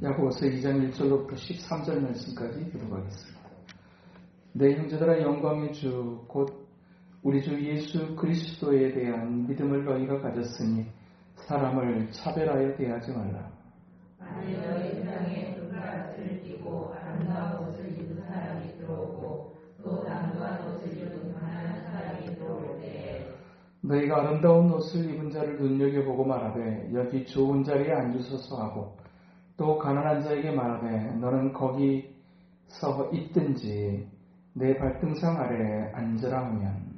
야고보서 2장 1절로부터 13절 말씀까지 기록하겠습니다. 내 형제들아, 영광의 주 곧 우리 주 예수 그리스도에 대한 믿음을 너희가 가졌으니 사람을 차별하여 대하지 말라. 만일 너희 세상에 금가스를 띠고 아름다운 옷을 입은 사람이 들어오고 또 남루한 옷을 입은 가난한 사람이 들어올 때에 너희가 아름다운 옷을 입은 자를 눈여겨보고 말하되 여기 좋은 자리에 앉으소서 하고 또 가난한 자에게 말하되 너는 거기서 있든지 내 발등상 아래에 앉으라 하면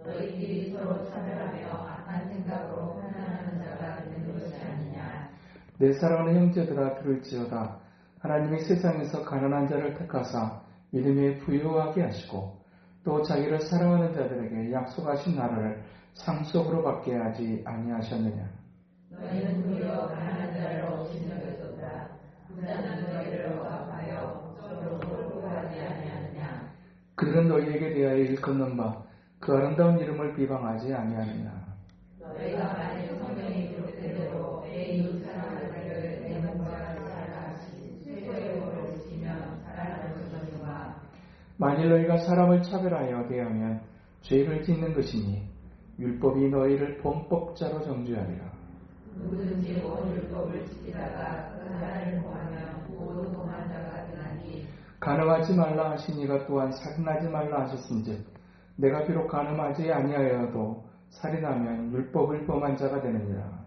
너희들이 서로 차별하며 악한 생각으로 판단하는 자가 되는 것이 아니냐. 내 사랑하는 형제들아, 들을지어다. 하나님이 세상에서 가난한 자를 택하사 믿음에 부유하게 하시고 또 자기를 사랑하는 자들에게 약속하신 나라를 상속으로 받게 하지 아니하셨느냐. 너희는 도리어 가난한 자를 없이 여겼도다. 부자는 너희를 억압하여 서로 홀보하지 아니하느냐. 그들은 너희에게 대하여 일컫는 바 그 아름다운 이름을 비방하지 아니하느냐. 너희가 만일 성경에 기록된 대로 내 이웃 사랑하기를 내 몸과 같이 하시 최고의 벌을 지키면 살아나는 것이니와. 만일 너희가 사람을 차별하여 대하면 죄를 짓는 것이니 율법이 너희를 범법자로 정죄하리라. 누구든지 온 율법을 지키다가 그 하나를 범하면 모두 범한 자가 되나니. 간음하지 말라 하신 이가 또한 살인하지 말라 하셨은즉 내가 비록 간음하지 아니하여도 살인하면 율법을 범한 자가 되느니라.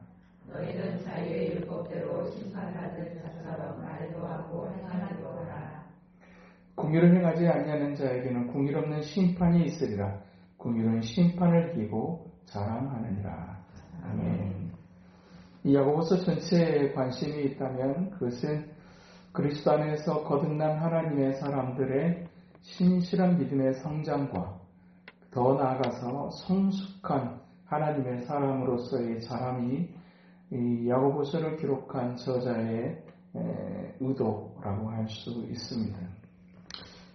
너희는 자유의 율법대로 심판받을 자처럼 말도 하고 행하기도 하라. 공의를 행하지 아니하는 자에게는 공의 없는 심판이 있으리라. 공의는 심판을 이기고 자랑하느니라. 아멘. 이 야고보서 전체에 관심이 있다면 그것은 그리스도 안에서 거듭난 하나님의 사람들의 신실한 믿음의 성장과 더 나아가서 성숙한 하나님의 사람으로서의 자람이 이 야고보서를 기록한 저자의 의도라고 할 수 있습니다.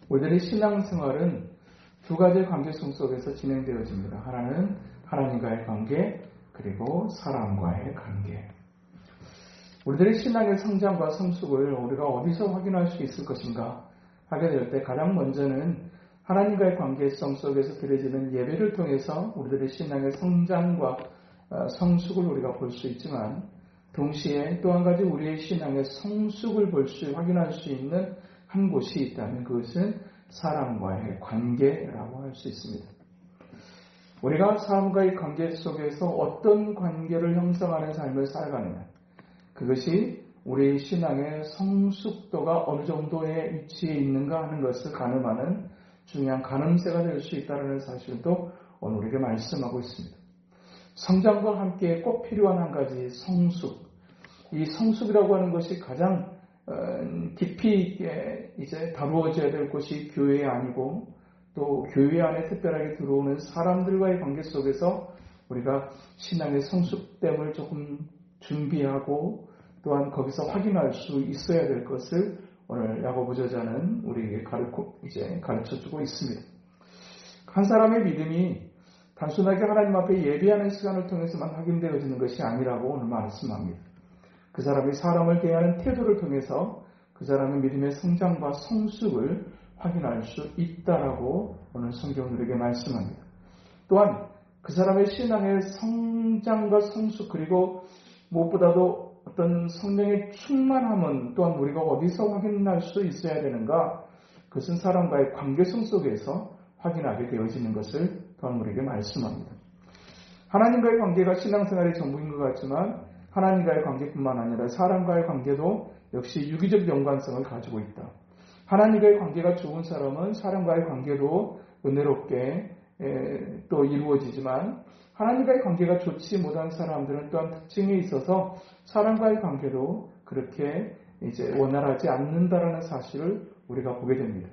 우리들의 신앙생활은 두 가지의 관계성 속에서 진행되어집니다. 하나는 하나님과의 관계, 그리고 사람과의 관계. 우리들의 신앙의 성장과 성숙을 우리가 어디서 확인할 수 있을 것인가 하게 될 때 가장 먼저는 하나님과의 관계성 속에서 드려지는 예배를 통해서 우리들의 신앙의 성장과 성숙을 우리가 볼 수 있지만 동시에 또 한 가지 우리의 신앙의 성숙을 확인할 수 있는 한 곳이 있다면 그것은 사람과의 관계라고 할 수 있습니다. 우리가 사람과의 관계 속에서 어떤 관계를 형성하는 삶을 살아가느냐, 그것이 우리의 신앙의 성숙도가 어느 정도의 위치에 있는가 하는 것을 가늠하는 중요한 가늠세가 될 수 있다는 사실도 오늘 우리에게 말씀하고 있습니다. 성장과 함께 꼭 필요한 한 가지 성숙. 이 성숙이라고 하는 것이 가장 깊이 있게 이제 다루어져야 될 것이 교회 아니고 또 교회 안에 특별하게 들어오는 사람들과의 관계 속에서 우리가 신앙의 성숙됨을 조금 준비하고 또한 거기서 확인할 수 있어야 될 것을 오늘 야고보 저자는 우리에게 가르쳐주고 있습니다. 한 사람의 믿음이 단순하게 하나님 앞에 예배하는 시간을 통해서만 확인되어지는 것이 아니라고 오늘 말씀합니다. 그 사람이 사람을 대하는 태도를 통해서 그 사람의 믿음의 성장과 성숙을 확인할 수 있다라고 오늘 성경은 우리에게 말씀합니다. 또한 그 사람의 신앙의 성장과 성숙 그리고 무엇보다도 어떤 성령의 충만함은 또한 우리가 어디서 확인할 수 있어야 되는가? 그것은 사람과의 관계성 속에서 확인하게 되어지는 것을 또한 우리에게 말씀합니다. 하나님과의 관계가 신앙생활의 전부인 것 같지만 하나님과의 관계뿐만 아니라 사람과의 관계도 역시 유기적 연관성을 가지고 있다. 하나님과의 관계가 좋은 사람은 사람과의 관계도 은혜롭게 또 이루어지지만 하나님과의 관계가 좋지 못한 사람들은 또한 특징에 있어서 사람과의 관계도 그렇게 이제 원활하지 않는다라는 사실을 우리가 보게 됩니다.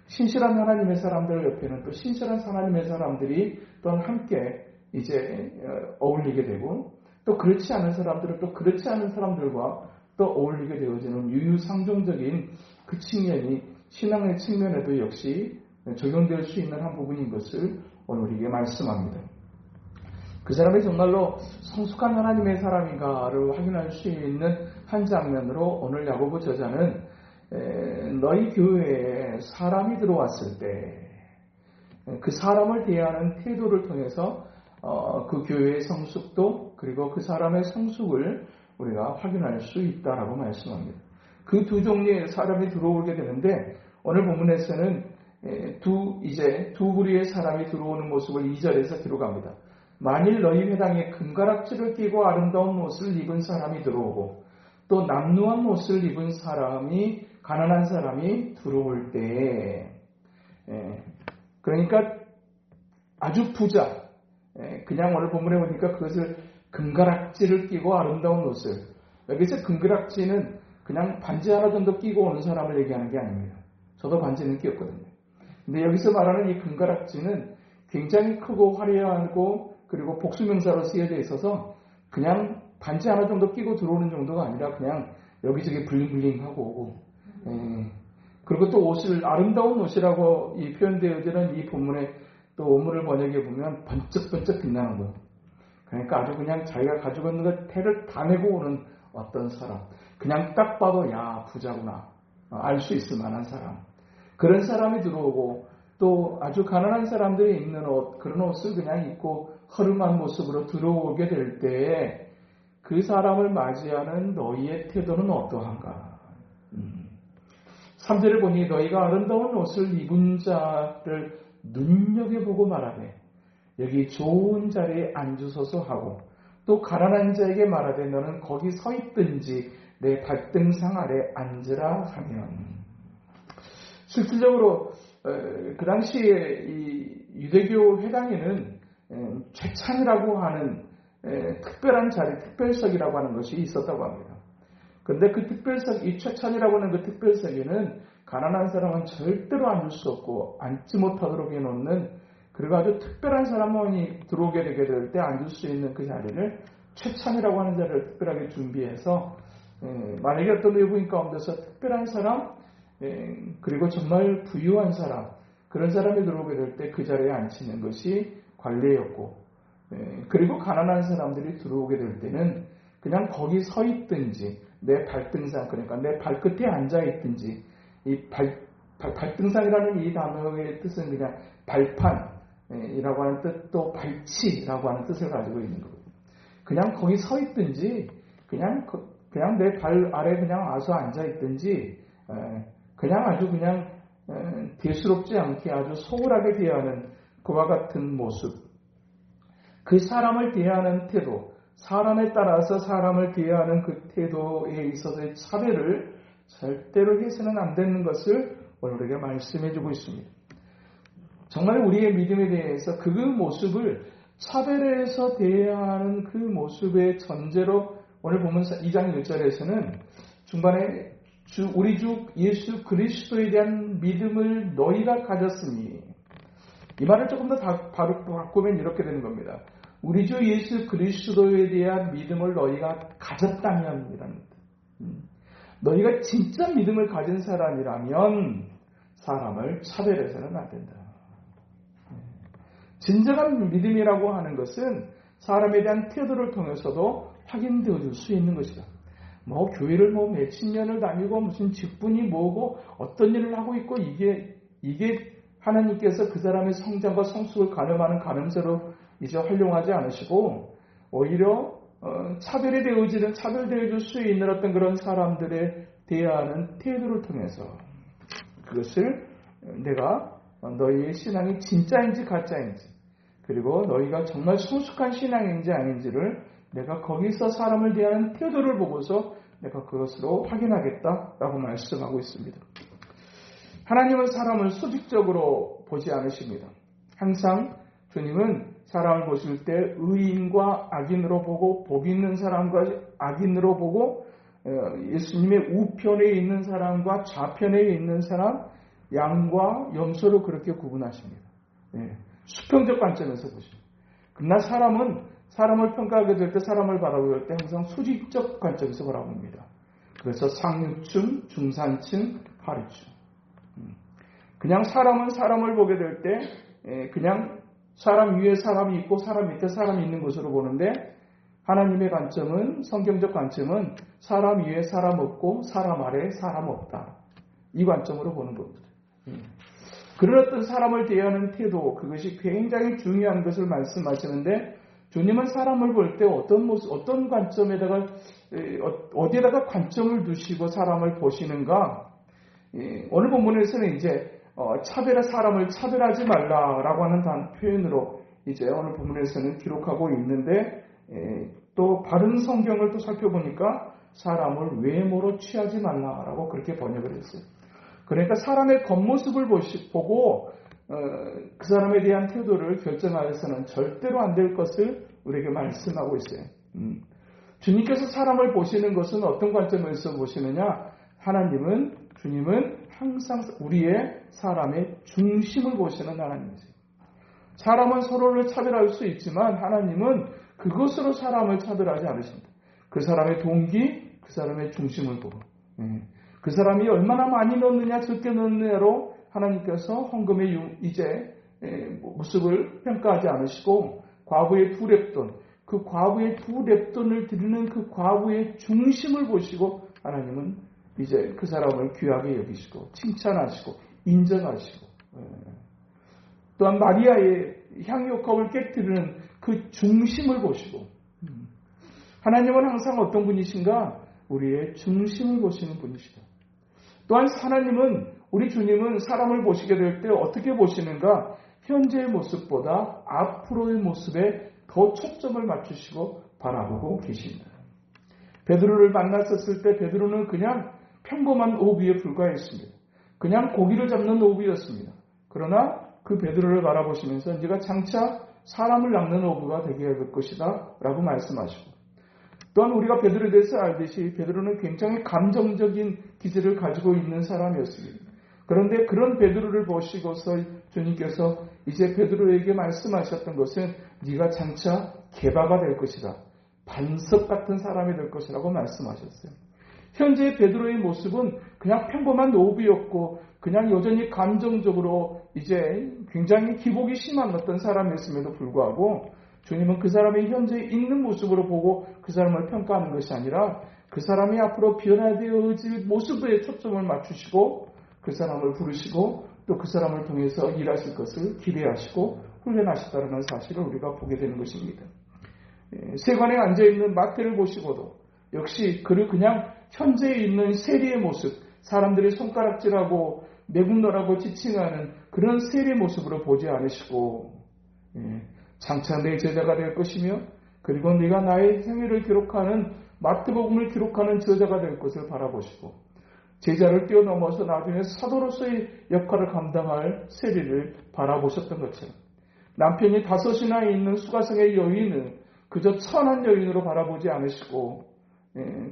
신실한 하나님의 사람들 옆에는 또 신실한 하나님의 사람들이 또한 함께 이제 어울리게 되고 또 그렇지 않은 사람들은 또 그렇지 않은 사람들과 또 어울리게 되어지는 유유상종적인 그 측면이 신앙의 측면에도 역시 적용될 수 있는 한 부분인 것을 오늘 우리에게 말씀합니다. 그 사람이 정말로 성숙한 하나님의 사람인가를 확인할 수 있는 한 장면으로 오늘 야고보 저자는 너희 교회에 사람이 들어왔을 때 그 사람을 대하는 태도를 통해서 그 교회의 성숙도 그리고 그 사람의 성숙을 우리가 확인할 수 있다라고 말씀합니다. 그 두 종류의 사람이 들어오게 되는데 오늘 본문에서는 두 부류의 사람이 들어오는 모습을 2절에서 기록합니다. 만일 너희 회당에 금가락지를 끼고 아름다운 옷을 입은 사람이 들어오고 또 남루한 옷을 입은 사람이 가난한 사람이 들어올 때에 그러니까 아주 부자 그냥 오늘 본문에 보니까 그것을 금가락지를 끼고 아름다운 옷을 여기서 금가락지는 그냥 반지 하나 정도 끼고 오는 사람을 얘기하는 게 아닙니다. 저도 반지는 끼었거든요. 근데 여기서 말하는 이 금가락지는 굉장히 크고 화려하고 그리고 복수명사로 쓰여져 있어서 그냥 반지 하나 정도 끼고 들어오는 정도가 아니라 그냥 여기저기 블링블링하고 그리고 또 옷을 아름다운 옷이라고 이 표현되어지는 이 본문의 또 원문을 번역해 보면 번쩍번쩍 빛나는 거. 그러니까 아주 그냥 자기가 가지고 있는 것 태를 다 내고 오는 어떤 사람. 그냥 딱 봐도 야 부자구나 알 수 있을 만한 사람. 그런 사람이 들어오고 또 아주 가난한 사람들이 입는 옷 그런 옷을 그냥 입고 허름한 모습으로 들어오게 될 때에 그 사람을 맞이하는 너희의 태도는 어떠한가? 3절을 보니 너희가 아름다운 옷을 입은 자를 눈여겨보고 말하되 여기 좋은 자리에 앉으소서 하고 또 가난한 자에게 말하되 너는 거기 서 있든지 내 발등상 아래 앉으라 하면 실질적으로 그 당시에 이 유대교 회당에는 최찬이라고 하는 특별한 자리, 특별석이라고 하는 것이 있었다고 합니다. 그런데 그 특별석, 이 최찬이라고 하는 그 특별석에는 가난한 사람은 절대로 앉을 수 없고 앉지 못하도록 해놓는 그리고 아주 특별한 사람만이 들어오게 되게 될 때 앉을 수 있는 그 자리를 최찬이라고 하는 자리를 특별하게 준비해서 만약에 어떤 외부인 가운데서 특별한 사람 그리고 정말 부유한 사람 그런 사람이 들어오게 될 때 그 자리에 앉히는 것이 관례였고 그리고 가난한 사람들이 들어오게 될 때는 그냥 거기 서 있든지 내 발등상 그러니까 내 발끝에 앉아 있든지 이 발등상이라는 이 단어의 뜻은 그냥 발판이라고 하는 뜻 또 발치라고 하는 뜻을 가지고 있는 거거든요. 그냥 거기 서 있든지 그냥 내 발 아래 그냥 와서 앉아 있든지 그냥 아주 그냥 대수롭지 않게 아주 소홀하게 대하는 그와 같은 모습 그 사람을 대하는 태도 사람에 따라서 사람을 대하는 그 태도에 있어서의 차별을 절대로 해서는 안 되는 것을 오늘 우리에게 말씀해 주고 있습니다. 정말 우리의 믿음에 대해서 그 모습을 차별해서 대하는 그 모습의 전제로 오늘 보면 2장 1절에서는 중반에 우리 주 예수 그리스도에 대한 믿음을 너희가 가졌으니 이 말을 조금 더 바로 바꾸면 이렇게 되는 겁니다. 우리 주 예수 그리스도에 대한 믿음을 너희가 가졌다면 이라는 너희가 진짜 믿음을 가진 사람이라면 사람을 차별해서는 안 된다. 진정한 믿음이라고 하는 것은 사람에 대한 태도를 통해서도 확인되어질 수 있는 것이다. 교회를 몇십 년을 다니고 무슨 직분이 뭐고 어떤 일을 하고 있고 이게 하나님께서 그 사람의 성장과 성숙을 가늠하는 가늠쇠로 이제 활용하지 않으시고 오히려 차별되어질 수 있는 어떤 그런 사람들에 대하는 태도를 통해서 그것을 내가 너희의 신앙이 진짜인지 가짜인지 그리고 너희가 정말 성숙한 신앙인지 아닌지를 내가 거기서 사람을 대하는 태도를 보고서 내가 그것으로 확인하겠다라고 말씀하고 있습니다. 하나님은 사람을 수직적으로 보지 않으십니다. 항상 주님은 사람을 보실 때 의인과 악인으로 보고 복 있는 사람과 악인으로 보고 예수님의 우편에 있는 사람과 좌편에 있는 사람 양과 염소로 그렇게 구분하십니다. 수평적 관점에서 보십니다. 그러나 사람을 평가하게 될 때 사람을 바라볼 때 항상 수직적 관점에서 바라봅니다. 그래서 상류층, 중산층, 하류층. 그냥 사람을 보게 될 때 그냥 사람 위에 사람이 있고 사람 밑에 사람이 있는 것으로 보는데 하나님의 관점은, 성경적 관점은 사람 위에 사람 없고 사람 아래에 사람 없다. 이 관점으로 보는 겁니다. 그런 어떤 사람을 대하는 태도, 그것이 굉장히 중요한 것을 말씀하시는데, 주님은 사람을 볼 때 어떤 관점에다가, 어디에다가 관점을 두시고 사람을 보시는가? 오늘 본문에서는 이제, 사람을 차별하지 말라라고 하는 표현으로 이제 오늘 본문에서는 기록하고 있는데, 또 바른 성경을 또 살펴보니까 사람을 외모로 취하지 말라라고 그렇게 번역을 했어요. 그러니까 사람의 겉모습을 보고 그 사람에 대한 태도를 결정하여서는 절대로 안 될 것을 우리에게 말씀하고 있어요. 주님께서 사람을 보시는 것은 어떤 관점에서 보시느냐? 주님은 항상 우리의 사람의 중심을 보시는 하나님이세요. 사람은 서로를 차별할 수 있지만 하나님은 그것으로 사람을 차별하지 않으십니다. 그 사람의 동기, 그 사람의 중심을 보고, 그 사람이 얼마나 많이 넣느냐 적게 넣느냐로 하나님께서 헌금의 모습을 평가하지 않으시고, 과부의 2렙돈, 그 과부의 2렙돈을 드리는 그 과부의 중심을 보시고 하나님은 이제 그 사람을 귀하게 여기시고 칭찬하시고 인정하시고, 또한 마리아의 향유컵을 깨뜨리는 그 중심을 보시고, 하나님은 항상 어떤 분이신가? 우리의 중심을 보시는 분이시다. 또한 우리 주님은 사람을 보시게 될 때 어떻게 보시는가? 현재의 모습보다 앞으로의 모습에 더 초점을 맞추시고 바라보고 계십니다. 베드로를 만났었을 때 베드로는 그냥 평범한 어부에 불과했습니다. 그냥 고기를 잡는 어부였습니다. 그러나 그 베드로를 바라보시면서 네가 장차 사람을 낚는 어부가 되게 될 것이다 라고 말씀하시고, 또한 우리가 베드로에 대해서 알듯이 베드로는 굉장히 감정적인 기질을 가지고 있는 사람이었습니다. 그런데 그런 베드로를 보시고서 주님께서 이제 베드로에게 말씀하셨던 것은 네가 장차 게바가 될 것이다. 반석 같은 사람이 될 것이라고 말씀하셨어요. 현재 베드로의 모습은 그냥 평범한 노부였고 그냥 여전히 감정적으로 이제 굉장히 기복이 심한 어떤 사람이었음에도 불구하고 주님은 그 사람의 현재 있는 모습으로 보고 그 사람을 평가하는 것이 아니라 그 사람이 앞으로 변화되어질 모습에 초점을 맞추시고 그 사람을 부르시고 또 그 사람을 통해서 일하실 것을 기대하시고 훈련하셨다는 사실을 우리가 보게 되는 것입니다. 세관에 앉아있는 마태를 보시고도 역시 그를 그냥 현재 있는 세리의 모습, 사람들이 손가락질하고 매국노라고 지칭하는 그런 세리의 모습으로 보지 않으시고 장차 내 제자가 될 것이며 그리고 네가 나의 행위를 기록하는 마태복음을 기록하는 저자가 될 것을 바라보시고 제자를 뛰어넘어서 나중에 사도로서의 역할을 감당할 세리를 바라보셨던 것처럼 남편이 5이나 있는 수가성의 여인을 그저 천한 여인으로 바라보지 않으시고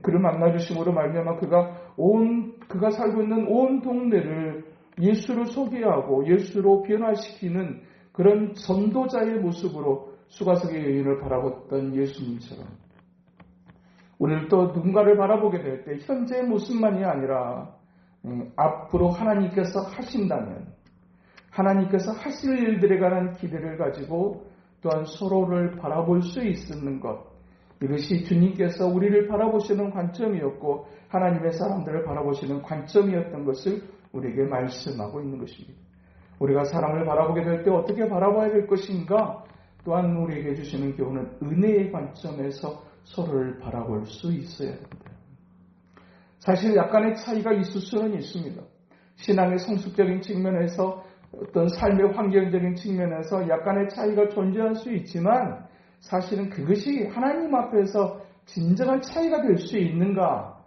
그를 만나주심으로 말미암아 그가 살고 있는 온 동네를 예수로 소개하고 예수로 변화시키는 그런 전도자의 모습으로 수가성의 여인을 바라봤던 예수님처럼 우리를 또 누군가를 바라보게 될 때 현재의 모습만이 아니라 앞으로 하나님께서 하신다면 하나님께서 하실 일들에 관한 기대를 가지고 또한 서로를 바라볼 수 있는 것, 이것이 주님께서 우리를 바라보시는 관점이었고 하나님의 사람들을 바라보시는 관점이었던 것을 우리에게 말씀하고 있는 것입니다. 우리가 사람을 바라보게 될 때 어떻게 바라봐야 될 것인가, 또한 우리에게 주시는 교훈은 은혜의 관점에서 서로를 바라볼 수 있어야 합니다. 사실 약간의 차이가 있을 수는 있습니다. 신앙의 성숙적인 측면에서 어떤 삶의 환경적인 측면에서 약간의 차이가 존재할 수 있지만 사실은 그것이 하나님 앞에서 진정한 차이가 될 수 있는가?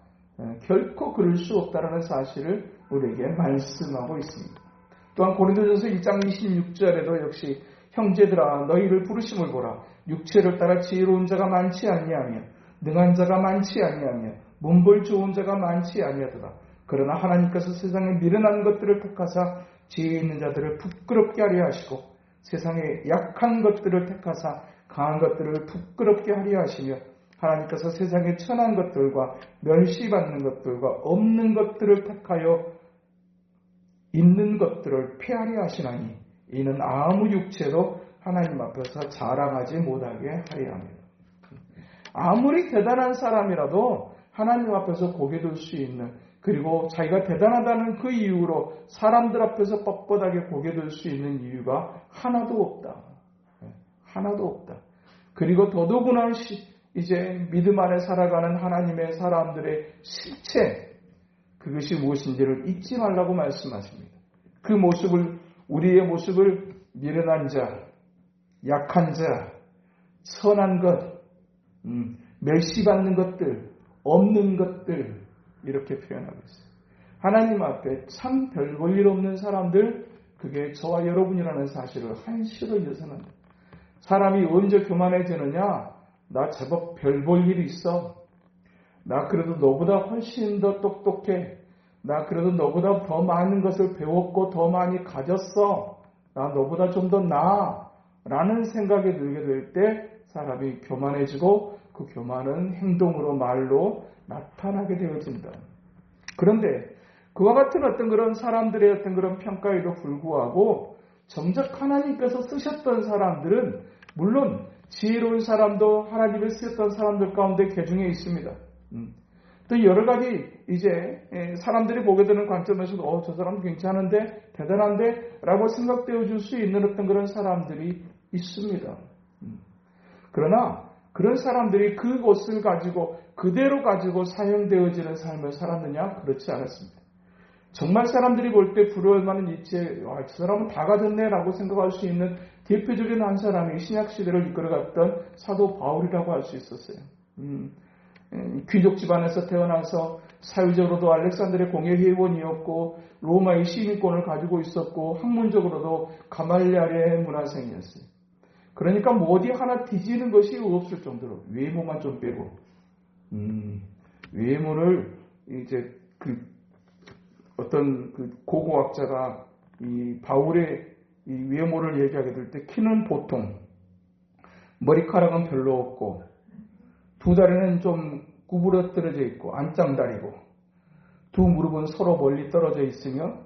결코 그럴 수 없다는 사실을 우리에게 말씀하고 있습니다. 또한 고린도전서 1장 26절에도 역시 형제들아 너희를 부르심을 보라. 육체를 따라 지혜로운 자가 많지 아니하며 능한 자가 많지 아니하며 문벌 좋은 자가 많지 아니하도다. 그러나 하나님께서 세상에 미련한 것들을 택하사 지혜 있는 자들을 부끄럽게 하려 하시고 세상에 약한 것들을 택하사 강한 것들을 부끄럽게 하려 하시며 하나님께서 세상에 천한 것들과 멸시받는 것들과 없는 것들을 택하여 있는 것들을 폐하려 하시나니 이는 아무 육체로 하나님 앞에서 자랑하지 못하게 하려 합니다. 아무리 대단한 사람이라도 하나님 앞에서 고개 들 수 있는, 그리고 자기가 대단하다는 그 이유로 사람들 앞에서 뻣뻣하게 고개 들 수 있는 이유가 하나도 없다. 하나도 없다. 그리고 더더구나 이제 믿음 안에 살아가는 하나님의 사람들의 실체, 그것이 무엇인지를 잊지 말라고 말씀하십니다. 그 모습을, 우리의 모습을 미련한 자, 약한 자, 선한 것, 멸시받는 것들, 없는 것들, 이렇게 표현하고 있어요. 하나님 앞에 참 별 볼 일 없는 사람들, 그게 저와 여러분이라는 사실을 한시로 잊어서는 안 돼요. 사람이 언제 교만해지느냐? 나 제법 별 볼 일이 있어. 나 그래도 너보다 훨씬 더 똑똑해. 나 그래도 너보다 더 많은 것을 배웠고 더 많이 가졌어. 나 너보다 좀 더 나아. 라는 생각이 들게 될 때 사람이 교만해지고 그 교만은 행동으로 말로 나타나게 되어진다. 그런데 그와 같은 어떤 그런 사람들의 어떤 그런 평가에도 불구하고 정작 하나님께서 쓰셨던 사람들은 물론 지혜로운 사람도 하나님을 쓰셨던 사람들 가운데 계중에 있습니다. 또 여러 가지 이제 사람들이 보게 되는 관점에서도 저 사람 괜찮은데 대단한데 라고 생각되어 줄 수 있는 어떤 그런 사람들이 있습니다. 그러나 그런 사람들이 그것을 가지고 그대로 가지고 사용되어지는 삶을 살았느냐? 그렇지 않았습니다. 정말 사람들이 볼 때 부러울 만한 이치에 저 사람은 다 가졌네 라고 생각할 수 있는 대표적인 한 사람이 신약시대를 이끌어갔던 사도 바울이라고 할 수 있었어요. 귀족 집안에서 태어나서 사회적으로도 알렉산드리아 공예회원이었고 로마의 시민권을 가지고 있었고 학문적으로도 가말리알의 문화생이었어요. 그러니까 뭐 어디 하나 뒤지는 것이 없을 정도로 외모만 좀 빼고 외모를 이제 어떤 고고학자가 이 바울의 이 외모를 얘기하게 될 때 키는 보통, 머리카락은 별로 없고, 두 다리는 좀 구부러뜨려져 있고 안짱다리고, 두 무릎은 서로 멀리 떨어져 있으며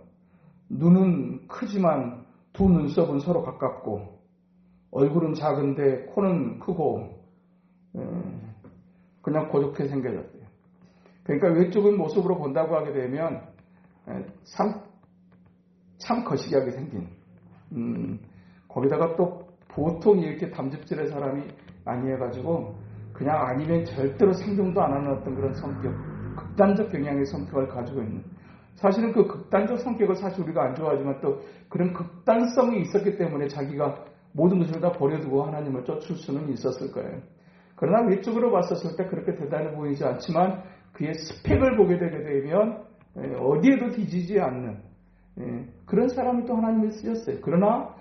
눈은 크지만 두 눈썹은 서로 가깝고, 얼굴은 작은데 코는 크고 그냥 고독하게 생겨졌대요. 그러니까 외적인 모습으로 본다고 하게 되면 참 거시기하게 생긴 거기다가 또 보통 이렇게 담즙질의 사람이 아니어가지고 그냥 아니면 절대로 생동도 안 하는 어떤 그런 성격, 극단적 경향의 성격을 가지고 있는, 사실은 그 극단적 성격을 사실 우리가 안 좋아하지만 또 그런 극단성이 있었기 때문에 자기가 모든 것을 다 버려두고 하나님을 쫓을 수는 있었을 거예요. 그러나 외적으로 봤었을 때 그렇게 대단해 보이지 않지만 그의 스펙을 보게 되게 되면 어디에도 뒤지지 않는 그런 사람을 또 하나님이 쓰셨어요. 그러나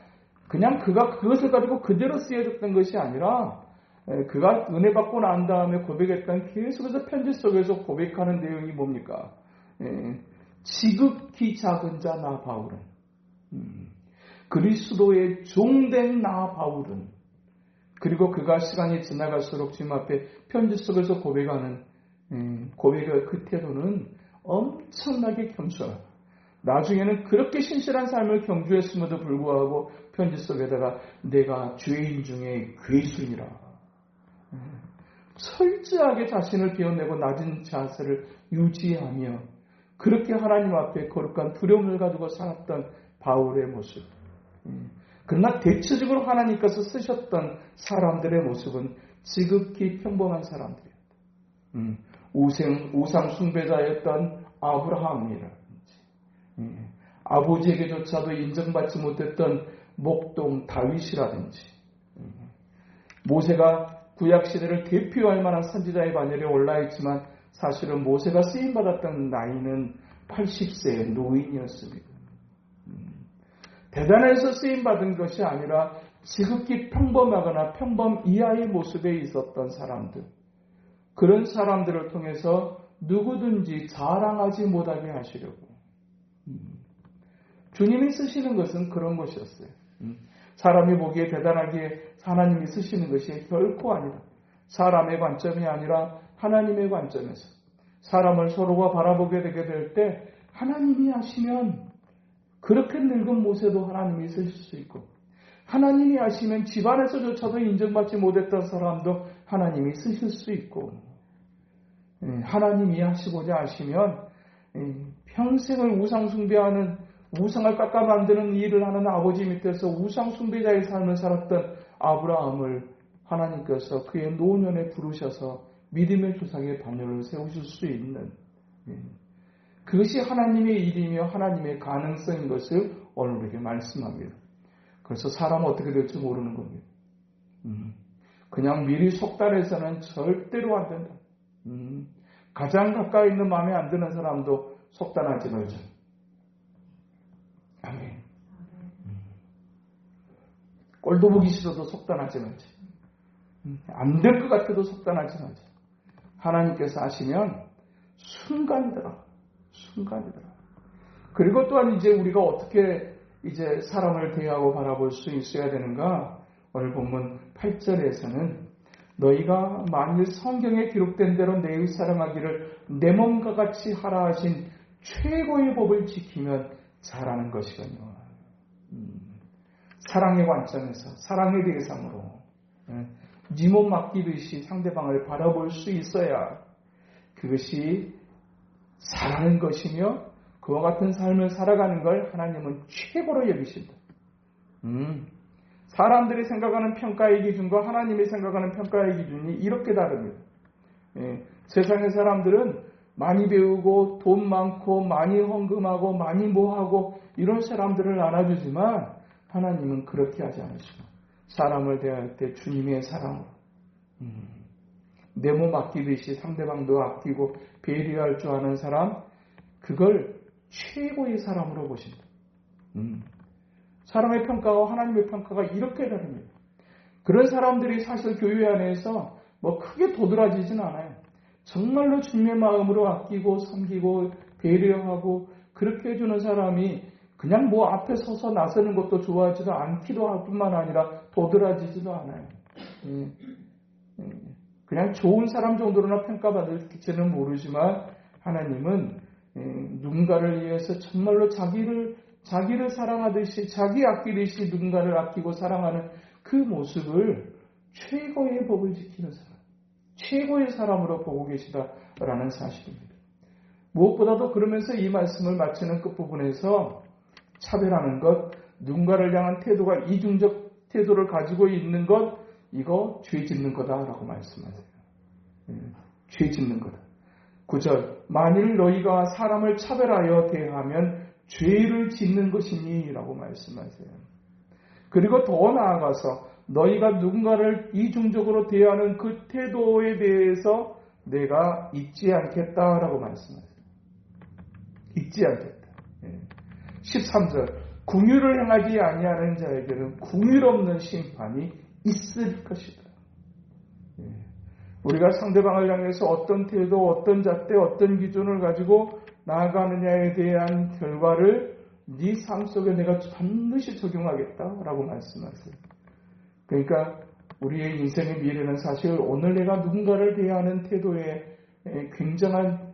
그냥 그가 그것을 가지고 그대로 쓰여졌던 것이 아니라 그가 은혜 받고 난 다음에 고백했던 계속해서 편지 속에서 고백하는 내용이 뭡니까? 지극히 작은 자 나 바울은 그리스도의 종된 나 바울은, 그리고 그가 시간이 지나갈수록 주님 앞에 편지 속에서 고백하는 고백의 그 태도는 엄청나게 겸손하고 나중에는 그렇게 신실한 삶을 경주했음에도 불구하고 편지 속에다가 내가 죄인 중에 괴순이라 철저하게 자신을 비워내고 낮은 자세를 유지하며 그렇게 하나님 앞에 거룩한 두려움을 가지고 살았던 바울의 모습. 그러나 대체적으로 하나님께서 쓰셨던 사람들의 모습은 지극히 평범한 사람들이었다. 우상 숭배자였던 아브라함이라든지 아버지에게조차도 인정받지 못했던 목동 다윗이라든지 모세가 구약시대를 대표할 만한 선지자의 반열에 올라있지만 사실은 모세가 쓰임받았던 나이는 80세의 노인이었습니다. 대단해서 쓰임받은 것이 아니라 지극히 평범하거나 평범 이하의 모습에 있었던 사람들, 그런 사람들을 통해서 누구든지 자랑하지 못하게 하시려고 주님이 쓰시는 것은 그런 것이었어요. 사람이 보기에 대단하게 하나님이 쓰시는 것이 결코 아니다. 사람의 관점이 아니라 하나님의 관점에서 사람을 서로가 바라보게 되게 될 때 하나님이 하시면 그렇게 늙은 모세도 하나님이 쓰실 수 있고 하나님이 하시면 집안에서조차도 인정받지 못했던 사람도 하나님이 쓰실 수 있고, 하나님이 하시고자 하시면 평생을 우상숭배하는, 우상을 깎아 만드는 일을 하는 아버지 밑에서 우상숭배자의 삶을 살았던 아브라함을 하나님께서 그의 노년에 부르셔서 믿음의 조상의 반열을 세우실 수 있는, 그것이 하나님의 일이며 하나님의 가능성인 것을 오늘 우리에게 말씀합니다. 그래서 사람은 어떻게 될지 모르는 겁니다. 그냥 미리 속단해서는 절대로 안 된다. 가장 가까이 있는 마음에 안 드는 사람도 속단하지 말자. 아멘. 꼴도 보기 싫어도 속단하지 말자. 안 될 것 같아도 속단하지 말자. 하나님께서 하시면 순간이더라. 그리고 또한 이제 우리가 어떻게 이제 사람을 대하고 바라볼 수 있어야 되는가? 오늘 본문 8절에서는 너희가 만일 성경에 기록된 대로 내 의 사랑하기를 내 몸과 같이 하라 하신 최고의 법을 지키면 잘하는 것이거든요. 사랑의 관점에서, 사랑의 대상으로 네 몸 맡기듯이 상대방을 바라볼 수 있어야 그것이 사랑하는 것이며 그와 같은 삶을 살아가는 걸 하나님은 최고로 여기신다. 사람들이 생각하는 평가의 기준과 하나님이 생각하는 평가의 기준이 이렇게 다릅니다. 세상의 사람들은 많이 배우고 돈 많고 많이 헌금하고 많이 뭐하고 이런 사람들을 알아주지만 하나님은 그렇게 하지 않으시고 사람을 대할 때 주님의 사랑으로 내 몸 아끼듯이 상대방도 아끼고 배려할 줄 아는 사람, 그걸 최고의 사람으로 보신다. 사람의 평가와 하나님의 평가가 이렇게 다릅니다. 그런 사람들이 사실 교회 안에서 뭐 크게 도드라지진 않아요. 정말로 주님의 마음으로 아끼고 섬기고 배려하고 그렇게 해주는 사람이 그냥 뭐 앞에 서서 나서는 것도 좋아하지도 않기도 할 뿐만 아니라 도드라지지도 않아요. 그냥 좋은 사람 정도로나 평가받을지는 모르지만 하나님은 누군가를 위해서 정말로 자기를 사랑하듯이 자기 아끼듯이 누군가를 아끼고 사랑하는 그 모습을 최고의 법을 지키는 사람, 최고의 사람으로 보고 계시다라는 사실입니다. 무엇보다도 그러면서 이 말씀을 마치는 끝부분에서 차별하는 것, 누군가를 향한 태도가 이중적 태도를 가지고 있는 것, 이거 죄 짓는 거다라고 말씀하세요. 죄 짓는 거다. 9절, 만일 너희가 사람을 차별하여 대하면 죄를 짓는 것이니 라고 말씀하세요. 그리고 더 나아가서 너희가 누군가를 이중적으로 대하는 그 태도에 대해서 내가 잊지 않겠다라고 말씀하세요. 잊지 않겠다. 13절, 궁유를 행하지 아니하는 자에게는 궁유 없는 심판이 있을 것이다. 우리가 상대방을 향해서 어떤 태도, 어떤 잣대, 어떤 기준을 가지고 나아가느냐에 대한 결과를 네 삶 속에 내가 반드시 적용하겠다라고 말씀하세요. 그러니까 우리의 인생의 미래는 사실 오늘 내가 누군가를 대하는 태도에 굉장한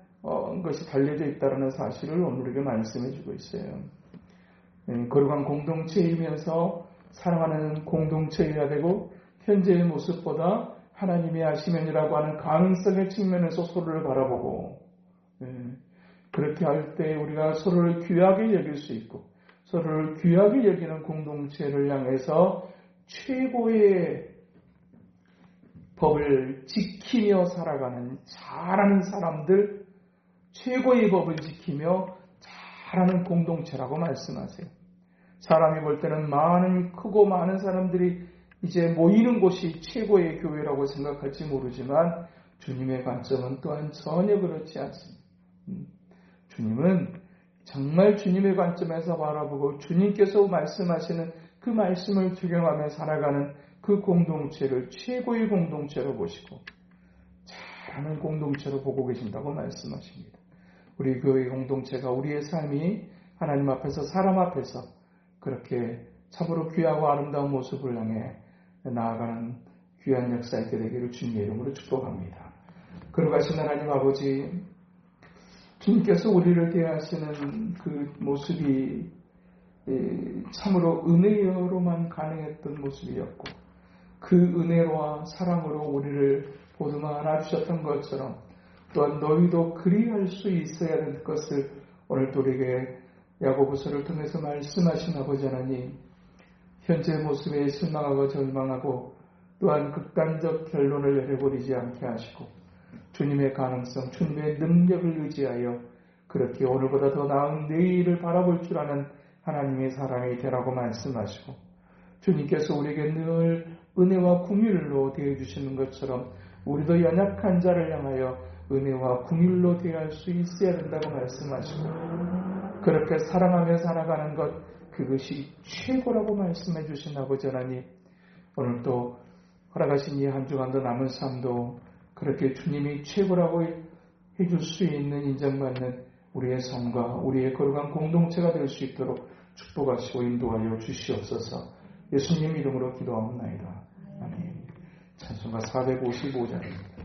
것이 달려져 있다는 사실을 오늘 우리에게 말씀해 주고 있어요. 거룩한 공동체이면서 사랑하는 공동체여야 되고 현재의 모습보다 하나님의 하시면이라고 하는 가능성의 측면에서 서로를 바라보고 그렇게 할 때 우리가 서로를 귀하게 여길 수 있고 서로를 귀하게 여기는 공동체를 향해서 최고의 법을 지키며 살아가는 잘하는 사람들, 최고의 법을 지키며 잘하는 공동체라고 말씀하세요. 사람이 볼 때는 크고 많은 사람들이 이제 모이는 곳이 최고의 교회라고 생각할지 모르지만 주님의 관점은 또한 전혀 그렇지 않습니다. 주님은 정말 주님의 관점에서 바라보고 주님께서 말씀하시는 그 말씀을 적용하며 살아가는 그 공동체를 최고의 공동체로 보시고 잘하는 공동체로 보고 계신다고 말씀하십니다. 우리 교회 공동체가 우리의 삶이 하나님 앞에서 사람 앞에서 그렇게 참으로 귀하고 아름다운 모습을 향해 나아가는 귀한 역사 있게 되기를 주님의 이름으로 축복합니다. 거룩하신 하나님 아버지, 주님께서 우리를 대하시는 그 모습이 참으로 은혜로만 가능했던 모습이었고 그 은혜와 사랑으로 우리를 보듬어 안아주셨던 것처럼 또한 너희도 그리할 수 있어야 할 것을 오늘도 우리에게 야고보서를 통해서 말씀하신 아버지 하나님, 현재 모습에 실망하고 절망하고 또한 극단적 결론을 내려버리지 않게 하시고 주님의 가능성, 주님의 능력을 의지하여 그렇게 오늘보다 더 나은 내일을 바라볼 줄 아는 하나님의 사람이 되라고 말씀하시고 주님께서 우리에게 늘 은혜와 긍휼로 대해주시는 것처럼 우리도 연약한 자를 향하여 은혜와 긍휼로 대할 수 있어야 된다고 말씀하시고 그렇게 사랑하며 살아가는 것 그것이 최고라고 말씀해 주신 아버지 하나님, 오늘도 허락하신 이 한 주간도 남은 삶도 그렇게 주님이 최고라고 해줄 수 있는 인정받는 우리의 삶과 우리의 거룩한 공동체가 될 수 있도록 축복하시고 인도하여 주시옵소서. 예수님 이름으로 기도하옵나이다. 아멘. 찬송가 455장입니다.